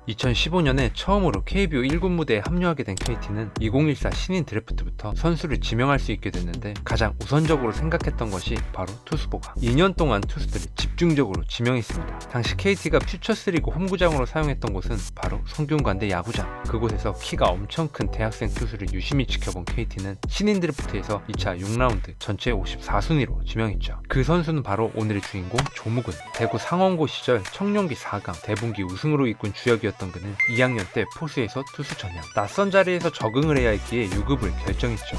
2015년에 처음으로 KBO 1군 무대에 합류하게 된 KT는 2014 신인 드래프트부터 선수를 지명할 수 있게 됐는데 가장 우선적으로 생각했던 것이 바로 투수보강. 2년 동안 투수들을 집중적으로 지명했습니다. 당시 KT가 퓨처스리그 홈구장으로 사용했던 곳은 바로 성균관대 야구장. 그곳에서 키가 엄청 큰 대학생 투수를 유심히 지켜본 KT는 신인 드래프트에서 2차 6라운드 전체 54순위로 지명했죠. 그 선수는 바로 오늘의 주인공 조무근. 대구 상원고 시절 청룡기 4강 대분기 우승으로 이끈 주역이었던 그는 2학년 때 포수에서 투수 전향. 낯선 자리에서 적응을 해야 했기에 유급을 결정했죠.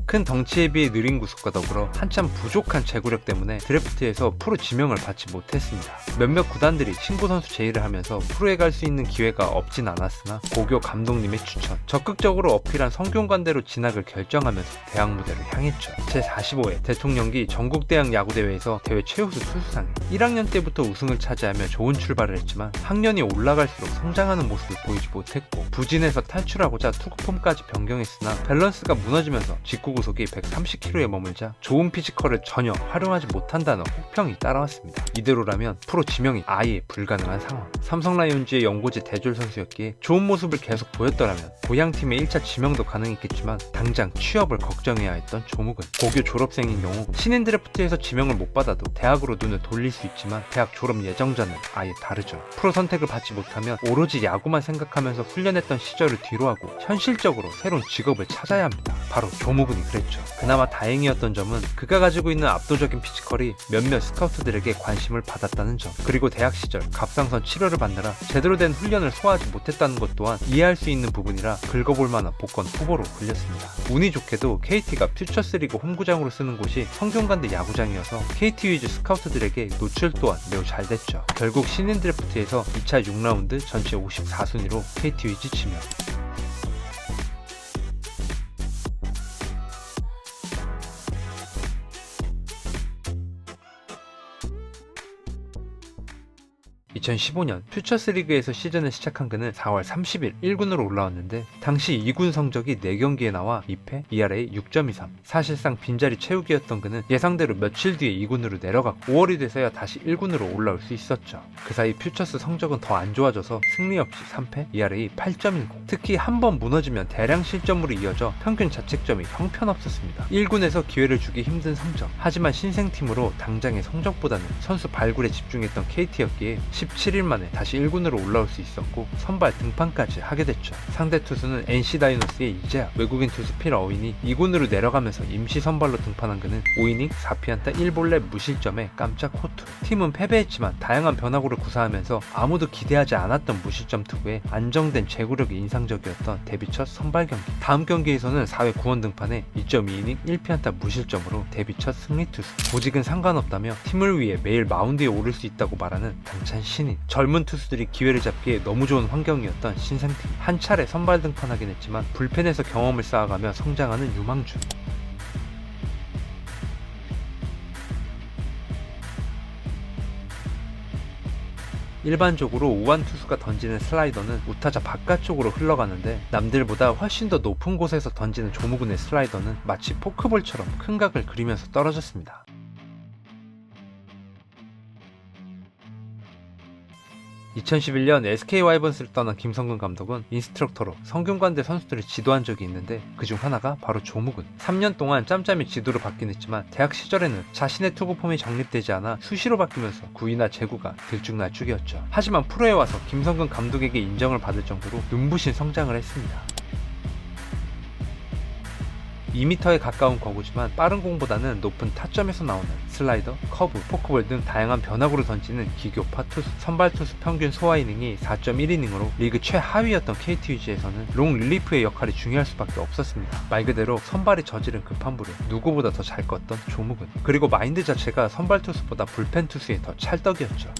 큰 덩치에 비해 느린 구속과 더불어 한참 부족한 제구력 때문에 드래프트에서 프로 지명을 받지 못했습니다. 몇몇 구단들이 신고 선수 제의를 하면서 프로에 갈 수 있는 기회가 없진 않았으나 고교 감독님의 추천, 적극적으로 어필한 성균관대로 진학을 결정하면서 대학 무대로 향했죠. 제45회 대통령기 전국대학 야구대회에서 대회 최우수 투수상에 1학년 때부터 우승을 차지하며 좋은 출발을 했지만 학년이 올라갈수록 성장하는 모습을 보이지 못했고 부진에서 탈출하고자 투구폼까지 변경했으나 밸런스가 무너지면서 직구 구속이 130km에 머물자 좋은 피지컬을 전혀 활용하지 못한다는 혹평이 따라왔습니다. 이대로라면 프로 지명이 아예 불가능한 상황. 삼성 라이온즈의 연고지 대졸 선수였기에 좋은 모습을 계속 보였더라면 고향팀의 1차 지명도 가능했겠지만 당장 취업을 걱정해야 했던 조무근. 고교 졸업생인 경우 신인 드래프트에서 지명을 못 받아도 대학으로 눈을 돌릴 수 있지만 대학 졸업 예정자는 아예 다르죠. 프로 선택을 받지 못하면 오로지 야구만 생각하면서 훈련했던 시절을 뒤로하고 현실적으로 새로운 직업을 찾아야 합니다. 바로 조무근이 그랬죠. 그나마 다행이었던 점은 그가 가지고 있는 압도적인 피지컬이 몇몇 스카우트들에게 관심을 받았다는 점, 그리고 대학 시절 갑상선 치료를 받느라 제대로 된 훈련을 소화하지 못했다는 것 또한 이해할 수 있는 부분이라 긁어볼 만한 복권 후보로 불렸습니다. 운이 좋게도 KT가 퓨처스리그 홈구장으로 쓰는 곳이 성균관대 야구장이어서 KT 위즈 스카우트들에게 노출 또한 매우 잘 됐죠. 결국 신인 드래프트에서 2차 6라운드 전체 54순위로 KT 위즈 지명. (2015년) 퓨처스리그에서 시즌을 시작한 그는 4월 30일 1군으로 올라왔는데 당시 2군 성적이 4경기에 나와 2패, ERA 6.23. 사실상 빈자리 채우기였던 그는 예상대로 며칠 뒤에 2군으로 내려갔고 5월이 돼서야 다시 1군으로 올라올 수 있었죠. 그 사이 퓨처스 성적은 더 안 좋아져서 승리 없이 3패, ERA 8.10. 특히 한 번 무너지면 대량 실점으로 이어져 평균 자책점이 형편없었습니다. 1군에서 기회를 주기 힘든 성적. 하지만 신생팀으로 당장의 성적보다는 선수 발굴에 집중했던 KT였기에 17일 만에 다시 1군으로 올라올 수 있었고 선발 등판까지 하게 됐죠. 상대 투수는 NC 다이노스의 이재학. 외국인 투수 필 어윈이 2군으로 내려가면서 임시 선발로 등판한 그는 5이닝 4피안타 1볼넷 무실점에 깜짝 호투. 팀은 패배했지만 다양한 변화구를 구사하면서 아무도 기대하지 않았던 무실점 투구에 안정된 제구력이 인상적이었던 데뷔 첫 선발 경기. 다음 경기에서는 4회 구원 등판에 2.2이닝 1피안타 무실점으로 데뷔 첫 승리 투수. 보직은 상관없다며 팀을 위해 매일 마운드에 오를 수 있다고 말하는 당찬 신인. 젊은 투수들이 기회를 잡기에 너무 좋은 환경이었던 신생팀. 한 차례 선발 등판하긴 했지만 불펜에서 경험을 쌓아가며 성장하는 유망주. 일반적으로 우완 투수가 던지는 슬라이더는 우타자 바깥쪽으로 흘러가는데 남들보다 훨씬 더 높은 곳에서 던지는 조무근의 슬라이더는 마치 포크볼처럼 큰 각을 그리면서 떨어졌습니다. 2011년 SK 와이번스를 떠난 김성근 감독은 인스트럭터로 성균관대 선수들을 지도한 적이 있는데 그중 하나가 바로 조무근. 3년 동안 짬짬이 지도를 받긴 했지만 대학 시절에는 자신의 투구폼이 정립되지 않아 수시로 바뀌면서 구위나 제구가 들쭉날쭉이었죠. 하지만 프로에 와서 김성근 감독에게 인정을 받을 정도로 눈부신 성장을 했습니다. 2m에 가까운 거구지만 빠른 공보다는 높은 타점에서 나오는 슬라이더, 커브, 포크볼 등 다양한 변화구를 던지는 기교파 투수. 선발 투수 평균 소화 이닝이 4.1이닝으로 리그 최하위였던 KT 위즈에서는 롱 릴리프의 역할이 중요할 수밖에 없었습니다. 말 그대로 선발이 저지른 급한 불을 누구보다 더 잘 껐던 조무근. 그리고 마인드 자체가 선발 투수보다 불펜 투수에 더 찰떡이었죠.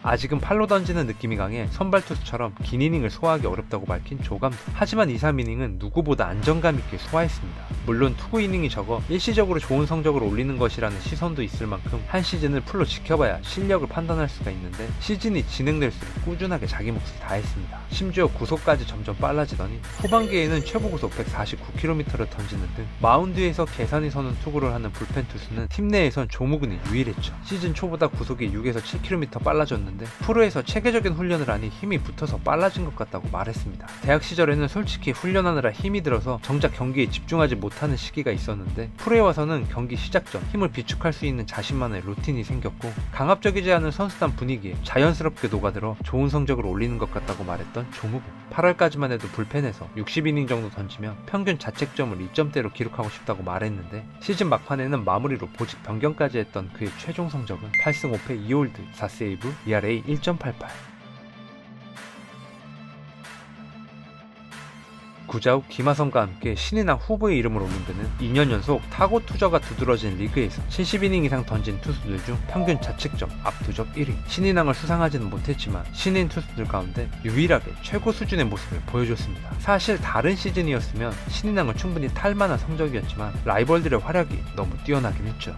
아직은 팔로 던지는 느낌이 강해 선발 투수처럼 긴 이닝을 소화하기 어렵다고 밝힌 조 감독. 하지만 2, 3이닝은 누구보다 안정감 있게 소화했습니다. 물론 투구 이닝이 적어 일시적으로 좋은 성적을 올리는 것이라는 시선도 있을 만큼 한 시즌을 풀로 지켜봐야 실력을 판단할 수가 있는데 시즌이 진행될수록 꾸준하게 자기 몫을 다했습니다. 심지어 구속까지 점점 빨라지더니 후반기에는 최고 구속 149km를 던지는 등 마운드에서 계산이 서는 투구를 하는 불펜 투수는 팀 내에선 조무근이 유일했죠. 시즌 초보다 구속이 6에서 7km 빨라졌는데 프로에서 체계적인 훈련을 하니 힘이 붙어서 빨라진 것 같다고 말했습니다. 대학 시절에는 솔직히 훈련하느라 힘이 들어서 정작 경기에 집중하지 못하는 시기가 있었는데 프로에 와서는 경기 시작 전 힘을 비축할 수 있는 자신만의 루틴이 생겼고 강압적이지 않은 선수단 분위기에 자연스럽게 녹아들어 좋은 성적을 올리는 것 같다고 말했던 조무근. 8월까지만 해도 불펜에서 60이닝 정도 던지며 평균 자책점을 2점대로 기록하고 싶다고 말했는데 시즌 막판에는 마무리로 보직 변경까지 했던 그의 최종 성적은 8승 5패 2홀드 4세이브 ERA 1.88. 구자욱, 김하성과 함께 신인왕 후보의 이름을 올린 데는 2년 연속 타고 투저가 두드러진 리그에서 70이닝 이상 던진 투수들 중 평균 자책점 압도적 1위. 신인왕을 수상하지는 못했지만 신인 투수들 가운데 유일하게 최고 수준의 모습을 보여줬습니다. 사실 다른 시즌이었으면 신인왕을 충분히 탈 만한 성적이었지만 라이벌들의 활약이 너무 뛰어나긴 했죠.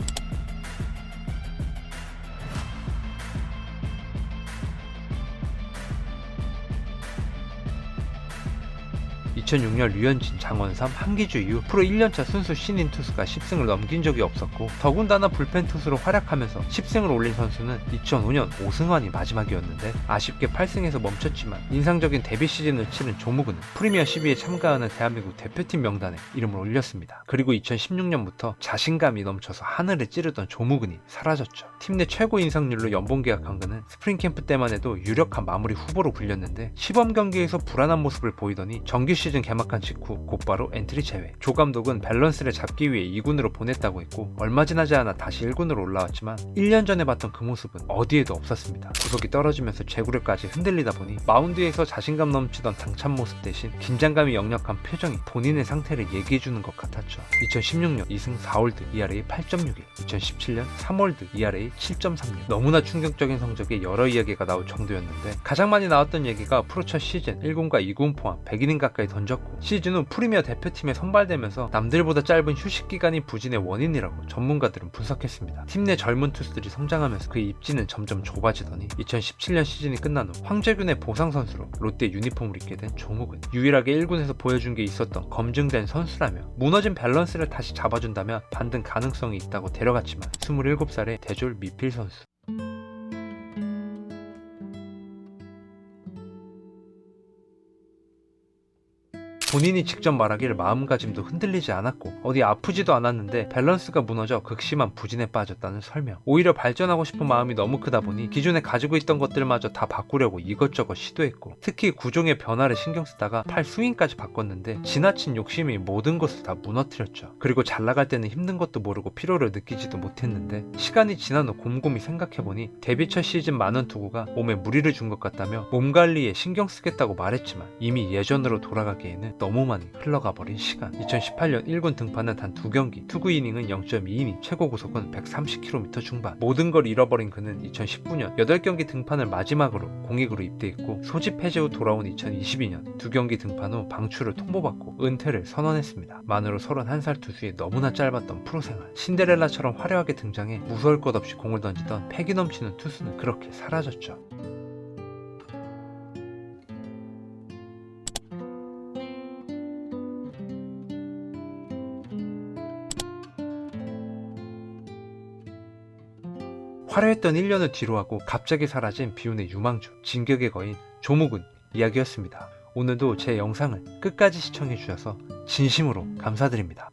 2006년 류현진, 장원삼, 한기주 이후 프로 1년차 순수 신인 투수가 10승을 넘긴 적이 없었고 더군다나 불펜 투수로 활약하면서 10승을 올린 선수는 2005년 오승환이 마지막이었는데 아쉽게 8승에서 멈췄지만 인상적인 데뷔 시즌을 치른 조무근은 프리미어 12에 참가하는 대한민국 대표팀 명단에 이름을 올렸습니다. 그리고 2016년부터 자신감이 넘쳐서 하늘을 찌르던 조무근이 사라졌죠. 팀 내 최고 인상률로 연봉 계약한 그는 스프링 캠프 때만 해도 유력한 마무리 후보로 불렸는데 시범 경기에서 불안한 모습을 보이더니 정규 시즌 개막한 직후 곧바로 엔트리 제외. 조 감독은 밸런스를 잡기 위해 2군으로 보냈다고 했고 얼마 지나지 않아 다시 1군으로 올라왔지만 1년 전에 봤던 그 모습은 어디에도 없었습니다. 구속이 떨어지면서 제구력까지 흔들리다 보니 마운드에서 자신감 넘치던 당찬 모습 대신 긴장감이 역력한 표정이 본인의 상태를 얘기해주는 것 같았죠. 2016년 2승 4홀드 ERA 8.61, 2017년 3홀드 ERA 7.36. 너무나 충격적인 성적에 여러 이야기가 나올 정도였는데 가장 많이 나왔던 얘기가 프로 첫 시즌 1군과 2군 포함 100이닝 가까이 던졌고 시즌 후 프리미어 대표팀에 선발되면서 남들보다 짧은 휴식 기간이 부진의 원인이라고 전문가들은 분석했습니다. 팀 내 젊은 투수들이 성장하면서 그의 입지는 점점 좁아지더니 2017년 시즌이 끝난 후 황재균의 보상 선수로 롯데 유니폼을 입게 된 조무근. 유일하게 1군에서 보여준 게 있었던 검증된 선수라며 무너진 밸런스를 다시 잡아준다면 반등 가능성이 있다고 데려갔지만 27살의 대졸 미필 선수. 본인이 직접 말하길 마음가짐도 흔들리지 않았고 어디 아프지도 않았는데 밸런스가 무너져 극심한 부진에 빠졌다는 설명. 오히려 발전하고 싶은 마음이 너무 크다 보니 기존에 가지고 있던 것들마저 다 바꾸려고 이것저것 시도했고 특히 구종의 변화를 신경 쓰다가 팔 스윙까지 바꿨는데 지나친 욕심이 모든 것을 다 무너뜨렸죠. 그리고 잘 나갈 때는 힘든 것도 모르고 피로를 느끼지도 못했는데 시간이 지난 후 곰곰이 생각해보니 데뷔 첫 시즌 많은 투구가 몸에 무리를 준 것 같다며 몸 관리에 신경 쓰겠다고 말했지만 이미 예전으로 돌아가기에는 너무 많이 흘러가 버린 시간. 2018년 1군 등판은 단 2경기, 투구 이닝은 0.2이닝, 최고 구속은 130km 중반. 모든 걸 잃어버린 그는 2019년 8경기 등판을 마지막으로 공익으로 입대했고 소집 해제 후 돌아온 2022년 2경기 등판 후 방출을 통보받고 은퇴를 선언했습니다. 만으로 31살 투수의 너무나 짧았던 프로생활. 신데렐라처럼 화려하게 등장해 무서울 것 없이 공을 던지던 패기 넘치는 투수는 그렇게 사라졌죠. 화려했던 1년을 뒤로하고 갑자기 사라진 비운의 유망주, 진격의 거인 조무근 이야기였습니다. 오늘도 제 영상을 끝까지 시청해주셔서 진심으로 감사드립니다.